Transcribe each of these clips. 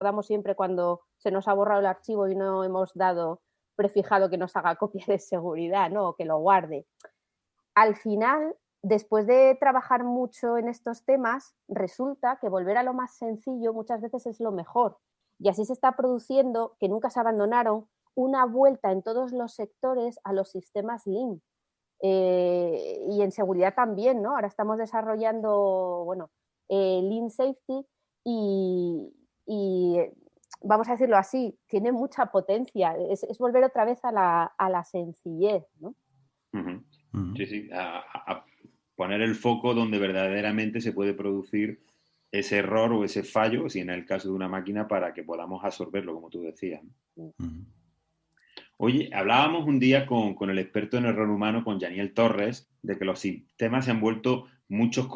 recordamos siempre cuando se nos ha borrado el archivo y no hemos prefijado que nos haga copia de seguridad, ¿no? O que lo guarde. Al final, después de trabajar mucho en estos temas, resulta que volver a lo más sencillo muchas veces es lo mejor. Y así se está produciendo, que nunca se abandonaron, una vuelta en todos los sectores a los sistemas Lean. Y en seguridad también, ¿no? Ahora estamos desarrollando, bueno, Lean Safety y vamos a decirlo así, tiene mucha potencia. Es volver otra vez a la sencillez, ¿no? Uh-huh. Uh-huh. Sí, sí, a poner el foco donde verdaderamente se puede producir ese error o ese fallo, si en el caso de una máquina, para que podamos absorberlo, como tú decías, ¿no? Uh-huh. Oye, hablábamos un día con el experto en error humano, con Yaniel Torres, de que los sistemas se han vuelto mucho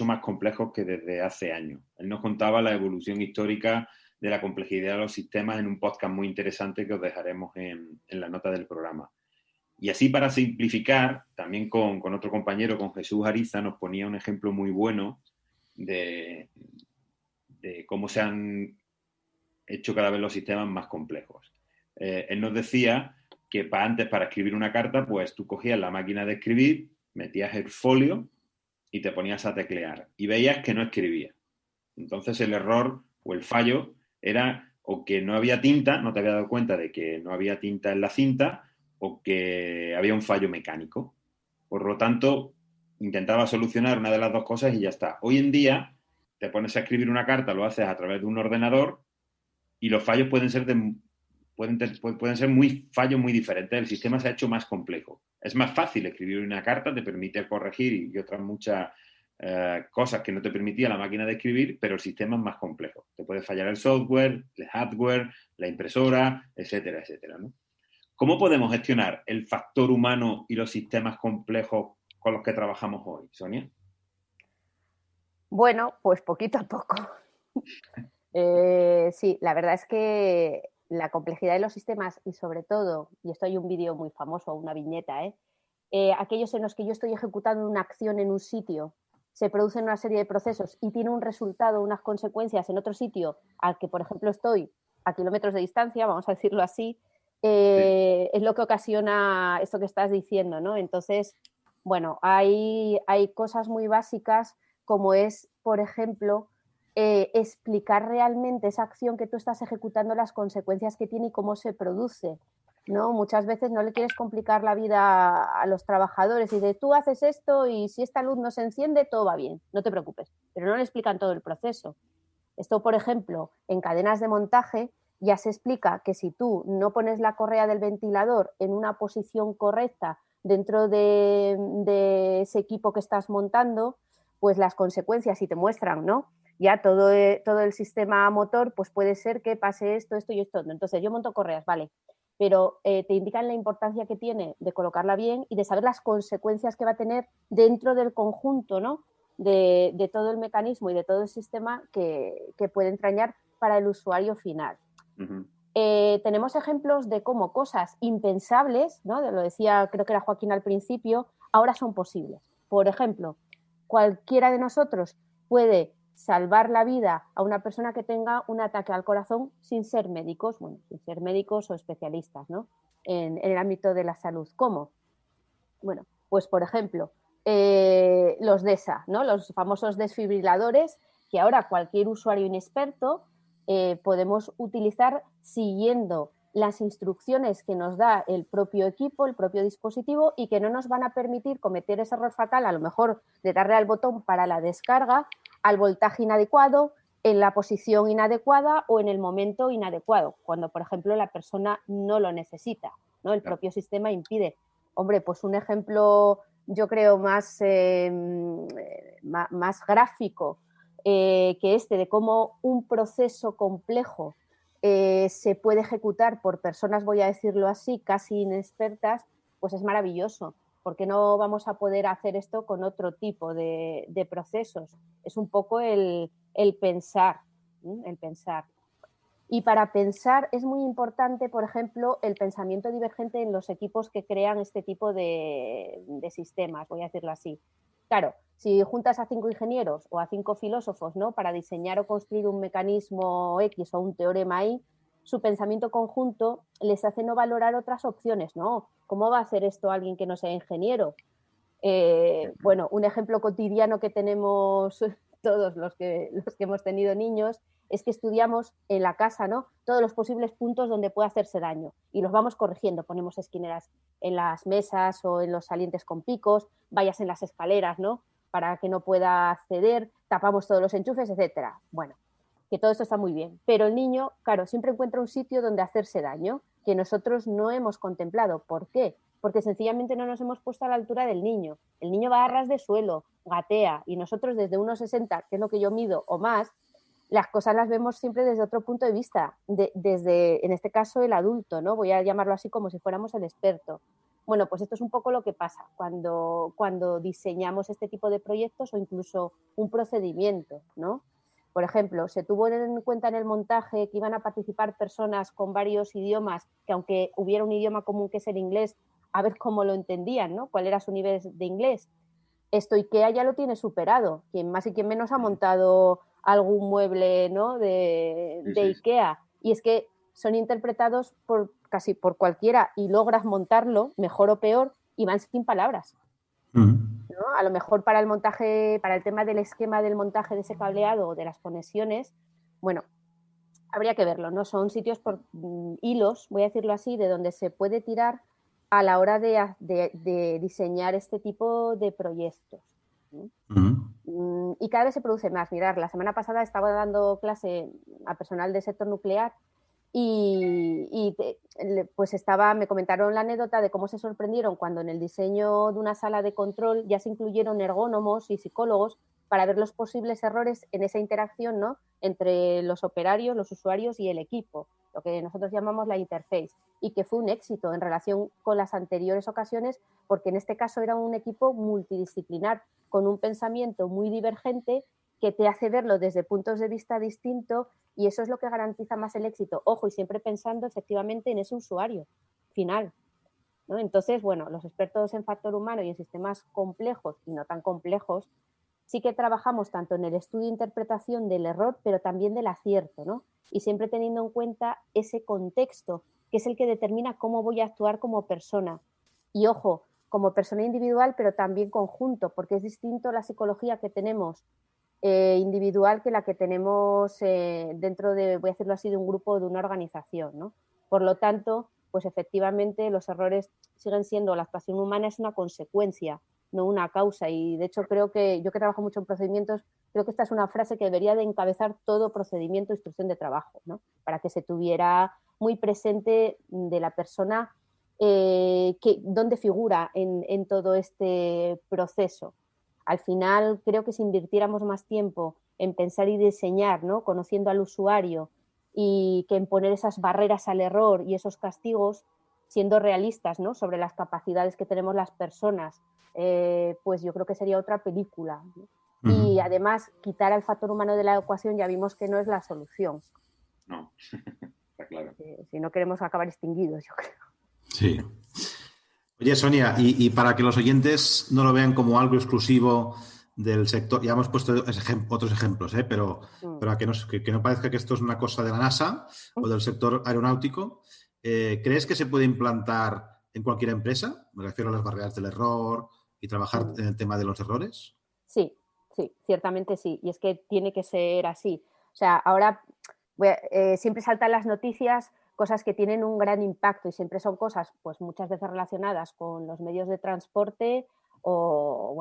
más complejos que desde hace años. Él nos contaba la evolución histórica de la complejidad de los sistemas en un podcast muy interesante que os dejaremos en la nota del programa. Y así, para simplificar, también con otro compañero, con Jesús Ariza, nos ponía un ejemplo muy bueno de cómo se han hecho cada vez los sistemas más complejos. Él nos decía que antes, para escribir una carta, pues tú cogías la máquina de escribir, metías el folio y te ponías a teclear y veías que no escribía. Entonces el error o el fallo era o que no había tinta, no te había dado cuenta de que no había tinta en la cinta, o que había un fallo mecánico. Por lo tanto, intentaba solucionar una de las dos cosas y ya está. Hoy en día te pones a escribir una carta, lo haces a través de un ordenador y los fallos pueden ser fallos muy diferentes. El sistema se ha hecho más complejo. Es más fácil escribir una carta, te permite corregir y otras muchas cosas que no te permitía la máquina de escribir, pero el sistema es más complejo. Te puede fallar el software, el hardware, la impresora, etcétera, etcétera, ¿no? ¿Cómo podemos gestionar el factor humano y los sistemas complejos con los que trabajamos hoy, Sonia? Bueno, pues poquito a poco. Sí, la verdad es que la complejidad de los sistemas y sobre todo, y esto hay un vídeo muy famoso, una viñeta, aquellos en los que yo estoy ejecutando una acción en un sitio, se producen una serie de procesos y tiene un resultado, unas consecuencias en otro sitio al que, por ejemplo, estoy a kilómetros de distancia, vamos a decirlo así, sí. Es lo que ocasiona esto que estás diciendo, ¿no? Entonces, bueno, hay cosas muy básicas como es, por ejemplo, explicar realmente esa acción que tú estás ejecutando, las consecuencias que tiene y cómo se produce, ¿no? Muchas veces no le quieres complicar la vida a los trabajadores y de tú haces esto y si esta luz no se enciende, todo va bien, no te preocupes, pero no le explican todo el proceso. Esto, por ejemplo, en cadenas de montaje ya se explica que si tú no pones la correa del ventilador en una posición correcta dentro de ese equipo que estás montando, pues las consecuencias, si te muestran, ¿no? Ya todo el sistema motor, pues puede ser que pase esto y esto. Entonces yo monto correas, vale, pero te indican la importancia que tiene de colocarla bien y de saber las consecuencias que va a tener dentro del conjunto, ¿no? De todo el mecanismo y de todo el sistema que puede entrañar para el usuario final. Uh-huh. Tenemos ejemplos de cómo cosas impensables, ¿no? Lo decía, creo que era Joaquín al principio, ahora son posibles. Por ejemplo, cualquiera de nosotros puede salvar la vida a una persona que tenga un ataque al corazón sin ser médicos, bueno, sin ser médicos o especialistas, ¿no? En el ámbito de la salud. ¿Cómo? Bueno, pues por ejemplo, los DESA, ¿no? Los famosos desfibriladores que ahora cualquier usuario inexperto podemos utilizar siguiendo las instrucciones que nos da el propio equipo, el propio dispositivo y que no nos van a permitir cometer ese error fatal, a lo mejor de darle al botón para la descarga, al voltaje inadecuado, en la posición inadecuada o en el momento inadecuado, cuando, por ejemplo, la persona no lo necesita, ¿no? El propio sistema impide. Hombre, pues un ejemplo, yo creo, más gráfico que de cómo un proceso complejo se puede ejecutar por personas, voy a decirlo así, casi inexpertas, pues es maravilloso, porque no vamos a poder hacer esto con otro tipo de procesos. Es un poco el pensar, el pensar. Y para pensar es muy importante, por ejemplo, el pensamiento divergente en los equipos que crean este tipo de sistemas, voy a decirlo así. Claro, si juntas a 5 ingenieros o a 5 filósofos, ¿no?, para diseñar o construir un mecanismo X o un teorema Y, su pensamiento conjunto les hace no valorar otras opciones, ¿no? ¿Cómo va a hacer esto alguien que no sea ingeniero? Bueno, un ejemplo cotidiano que tenemos todos los que hemos tenido niños es que estudiamos en la casa, ¿no?, todos los posibles puntos donde puede hacerse daño y los vamos corrigiendo. Ponemos esquineras en las mesas o en los salientes con picos, vallas en las escaleras, ¿no?, para que no pueda acceder, tapamos todos los enchufes, etcétera. Bueno, que todo esto está muy bien, pero el niño, claro, siempre encuentra un sitio donde hacerse daño que nosotros no hemos contemplado. ¿Por qué? Porque sencillamente no nos hemos puesto a la altura del niño. El niño va a ras de suelo, gatea, y nosotros desde 1,60, que es lo que yo mido o más, las cosas las vemos siempre desde otro punto de vista, desde, en este caso, el adulto, ¿no? Voy a llamarlo así como si fuéramos el experto. Bueno, pues esto es un poco lo que pasa cuando diseñamos este tipo de proyectos o incluso un procedimiento, ¿no? Por ejemplo, se tuvo en cuenta en el montaje que iban a participar personas con varios idiomas, que aunque hubiera un idioma común que es el inglés, a ver cómo lo entendían, ¿no?, cuál era su nivel de inglés. Esto IKEA ya lo tiene superado. Quien más y quien menos ha montado algún mueble, ¿no?, de IKEA. Y es que son interpretados casi por cualquiera y logras montarlo, mejor o peor, y van sin palabras. ¿No? A lo mejor para el montaje, para el tema del esquema del montaje de ese cableado o de las conexiones, bueno, habría que verlo, ¿no? Son sitios por hilos, voy a decirlo así, de donde se puede tirar a la hora de diseñar este tipo de proyectos, ¿no? Y cada vez se produce más. Mirar, la semana pasada estaba dando clase a personal del sector nuclear pues me comentaron la anécdota de cómo se sorprendieron cuando en el diseño de una sala de control ya se incluyeron ergónomos y psicólogos para ver los posibles errores en esa interacción, ¿no?, entre los operarios, los usuarios y el equipo, lo que nosotros llamamos la interface, y que fue un éxito en relación con las anteriores ocasiones, porque en este caso era un equipo multidisciplinar, con un pensamiento muy divergente que te hace verlo desde puntos de vista distintos, y eso es lo que garantiza más el éxito. Ojo, y siempre pensando efectivamente en ese usuario final, ¿no? Entonces, bueno, los expertos en factor humano y en sistemas complejos y no tan complejos, sí que trabajamos tanto en el estudio e interpretación del error, pero también del acierto, ¿no? Y siempre teniendo en cuenta ese contexto, que es el que determina cómo voy a actuar como persona. Y ojo, como persona individual, pero también conjunto, porque es distinto la psicología que tenemos individual que la que tenemos dentro de, voy a decirlo así, de un grupo o de una organización, ¿no? Por lo tanto, pues efectivamente los errores siguen siendo, la actuación humana es una consecuencia, no una causa. Y de hecho creo que yo, que trabajo mucho en procedimientos, creo que esta es una frase que debería de encabezar todo procedimiento de instrucción de trabajo, ¿no?, para que se tuviera muy presente de la persona dónde figura en todo este proceso. Al final creo que si invirtiéramos más tiempo en pensar y diseñar, ¿no?, conociendo al usuario, y que en poner esas barreras al error y esos castigos, siendo realistas, ¿no?, sobre las capacidades que tenemos las personas, pues yo creo que sería otra película, ¿no? Y además, quitar al factor humano de la ecuación ya vimos que no es la solución. No, está claro. Si no queremos acabar extinguidos, yo creo. Sí. Oye, Sonia, y para que los oyentes no lo vean como algo exclusivo del sector, ya hemos puesto otros ejemplos, pero para que no parezca que esto es una cosa de la NASA o del sector aeronáutico, ¿crees que se puede implantar en cualquier empresa? Me refiero a las barreras del error y trabajar en el tema de los errores. Sí, ciertamente sí. Y es que tiene que ser así. O sea, ahora siempre saltan las noticias cosas que tienen un gran impacto, y siempre son cosas, pues muchas veces relacionadas con los medios de transporte o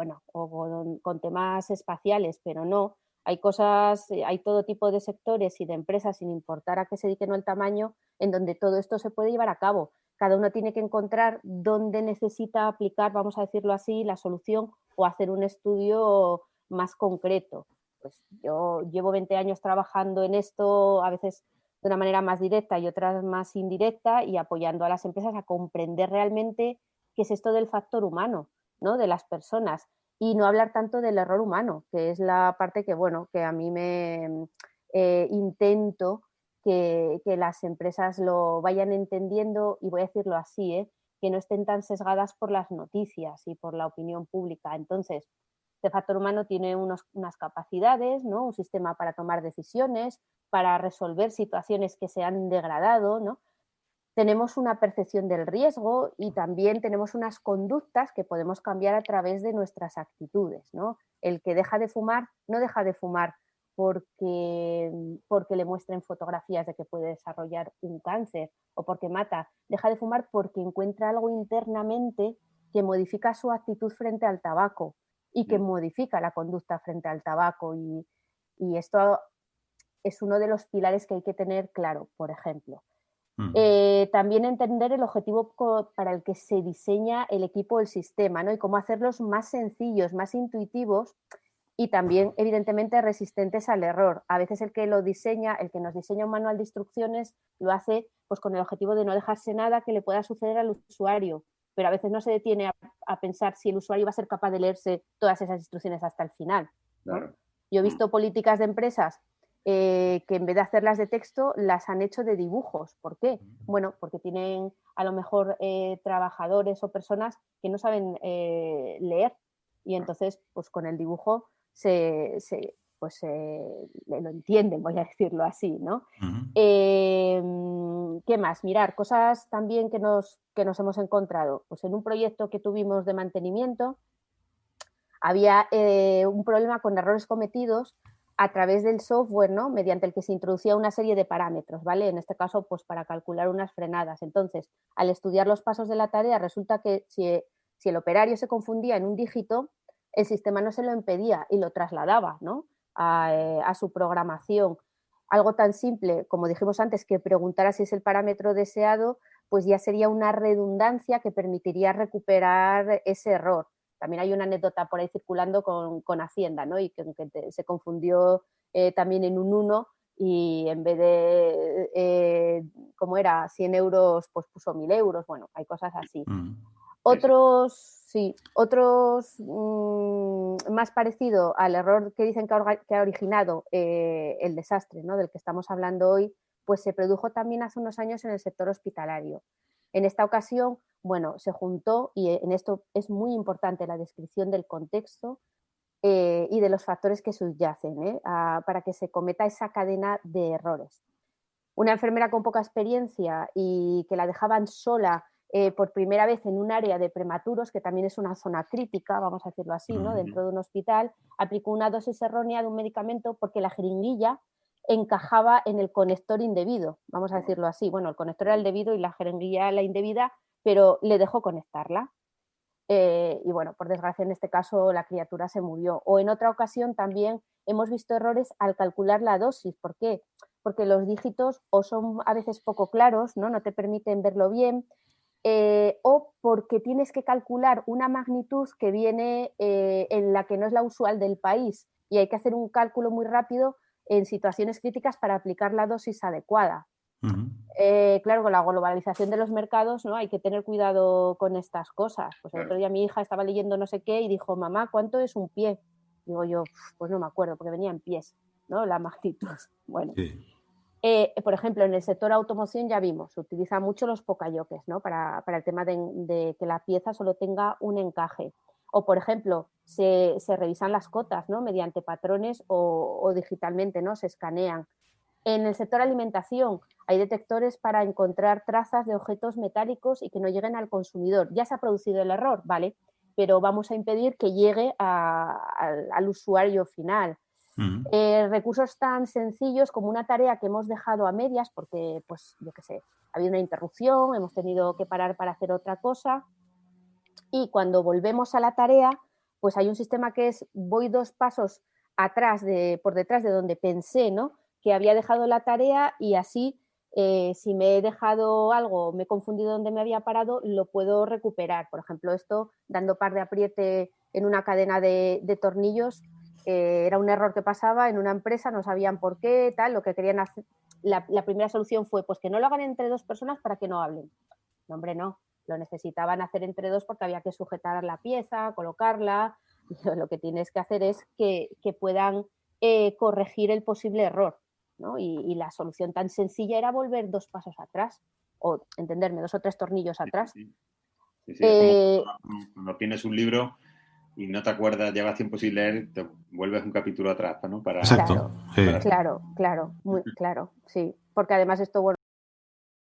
con temas espaciales, pero no. Hay cosas, hay todo tipo de sectores y de empresas, sin importar a qué se dediquen o el tamaño, en donde todo esto se puede llevar a cabo. Cada uno tiene que encontrar dónde necesita aplicar, vamos a decirlo así, la solución, o hacer un estudio más concreto. Pues yo llevo 20 años trabajando en esto, a veces de una manera más directa y otras más indirecta, y apoyando a las empresas a comprender realmente qué es esto del factor humano, ¿no?, de las personas, y no hablar tanto del error humano, que es la parte que, bueno, que a mí me intento que las empresas lo vayan entendiendo, y voy a decirlo así, que no estén tan sesgadas por las noticias y por la opinión pública. Entonces, Este factor humano tiene unas capacidades, ¿no? Un sistema para tomar decisiones, para resolver situaciones que se han degradado, ¿no? Tenemos una percepción del riesgo y también tenemos unas conductas que podemos cambiar a través de nuestras actitudes, ¿no? El que deja de fumar no deja de fumar porque le muestren fotografías de que puede desarrollar un cáncer o porque mata, deja de fumar porque encuentra algo internamente que modifica su actitud frente al tabaco y que modifica la conducta frente al tabaco y esto es uno de los pilares que hay que tener claro, por ejemplo. También entender el objetivo para el que se diseña el equipo o el sistema, ¿no? Y cómo hacerlos más sencillos, más intuitivos y también, evidentemente, resistentes al error. A veces el que nos diseña un manual de instrucciones, lo hace pues, con el objetivo de no dejarse nada que le pueda suceder al usuario, pero a veces no se detiene a pensar si el usuario va a ser capaz de leerse todas esas instrucciones hasta el final, ¿no? Claro. Yo he visto políticas de empresas que en vez de hacerlas de texto, las han hecho de dibujos. ¿Por qué? Bueno, porque tienen a lo mejor trabajadores o personas que no saben leer y entonces pues con el dibujo lo entienden, voy a decirlo así, ¿no? ¿Qué más? Mirar, cosas también que nos hemos encontrado. Pues en un proyecto que tuvimos de mantenimiento había un problema con errores cometidos a través del software, ¿no? Mediante el que se introducía una serie de parámetros, ¿vale? En este caso, pues para calcular unas frenadas. Entonces, al estudiar los pasos de la tarea, resulta que si el operario se confundía en un dígito, el sistema no se lo impedía y lo trasladaba, ¿no? a su programación. Algo tan simple, como dijimos antes, que preguntara si es el parámetro deseado, pues ya sería una redundancia que permitiría recuperar ese error. También hay una anécdota por ahí circulando con Hacienda, ¿no? Y que se confundió también en un 1 y en vez de, como era, 100 euros, pues puso 1.000 euros. Bueno, hay cosas así. Otros más parecido al error que dicen que ha originado el desastre, ¿no? Del que estamos hablando hoy, pues se produjo también hace unos años en el sector hospitalario. En esta ocasión, bueno, se juntó, y en esto es muy importante la descripción del contexto y de los factores que subyacen para que se cometa esa cadena de errores. Una enfermera con poca experiencia y que la dejaban sola por primera vez en un área de prematuros, que también es una zona crítica, vamos a decirlo así, ¿no? Dentro de un hospital, aplicó una dosis errónea de un medicamento porque la jeringuilla encajaba en el conector indebido, vamos a decirlo así. Bueno, el conector era el debido y la jeringuilla la indebida, pero le dejó conectarla. Y bueno, por desgracia en este caso la criatura se murió. O en otra ocasión también hemos visto errores al calcular la dosis. ¿Por qué? Porque los dígitos o son a veces poco claros, no te permiten verlo bien, o porque tienes que calcular una magnitud que viene en la que no es la usual del país y hay que hacer un cálculo muy rápido en situaciones críticas para aplicar la dosis adecuada. Claro, con la globalización de los mercados, ¿no? Hay que tener cuidado con estas cosas. Pues el otro día mi hija estaba leyendo no sé qué y dijo, mamá, ¿cuánto es un pie? Digo yo, pues no me acuerdo, porque venía en pies, ¿no? La magnitud. Bueno. Sí. Por ejemplo, en el sector automoción ya vimos, se utilizan mucho los pokayoques, ¿no? Para el tema de que la pieza solo tenga un encaje. O, por ejemplo, se revisan las cotas, ¿no? Mediante patrones o digitalmente, ¿no? Se escanean. En el sector alimentación hay detectores para encontrar trazas de objetos metálicos y que no lleguen al consumidor. Ya se ha producido el error, ¿vale? Pero vamos a impedir que llegue al usuario final. Recursos tan sencillos como una tarea que hemos dejado a medias porque, pues, yo qué sé, ha habido una interrupción, hemos tenido que parar para hacer otra cosa y cuando volvemos a la tarea, pues hay un sistema que es voy 2 pasos atrás, por detrás de donde pensé, ¿no? Que había dejado la tarea y así si me he dejado algo, me he confundido donde me había parado, lo puedo recuperar. Por ejemplo, esto dando par de apriete en una cadena de tornillos, era un error que pasaba en una empresa, no sabían por qué, tal, lo que querían hacer. La primera solución fue pues que no lo hagan entre 2 personas para que no hablen. No, hombre, no. Lo necesitaban hacer entre 2 porque había que sujetar la pieza, colocarla. Lo que tienes que hacer es que puedan corregir el posible error, ¿no? Y la solución tan sencilla era volver 2 pasos atrás o, entenderme, 2 o 3 tornillos atrás. Sí. Es como cuando tienes un libro y no te acuerdas, llevas tiempo sin leer, te vuelves un capítulo atrás, ¿no? Exacto. Claro, muy claro, sí. Porque además esto, bueno,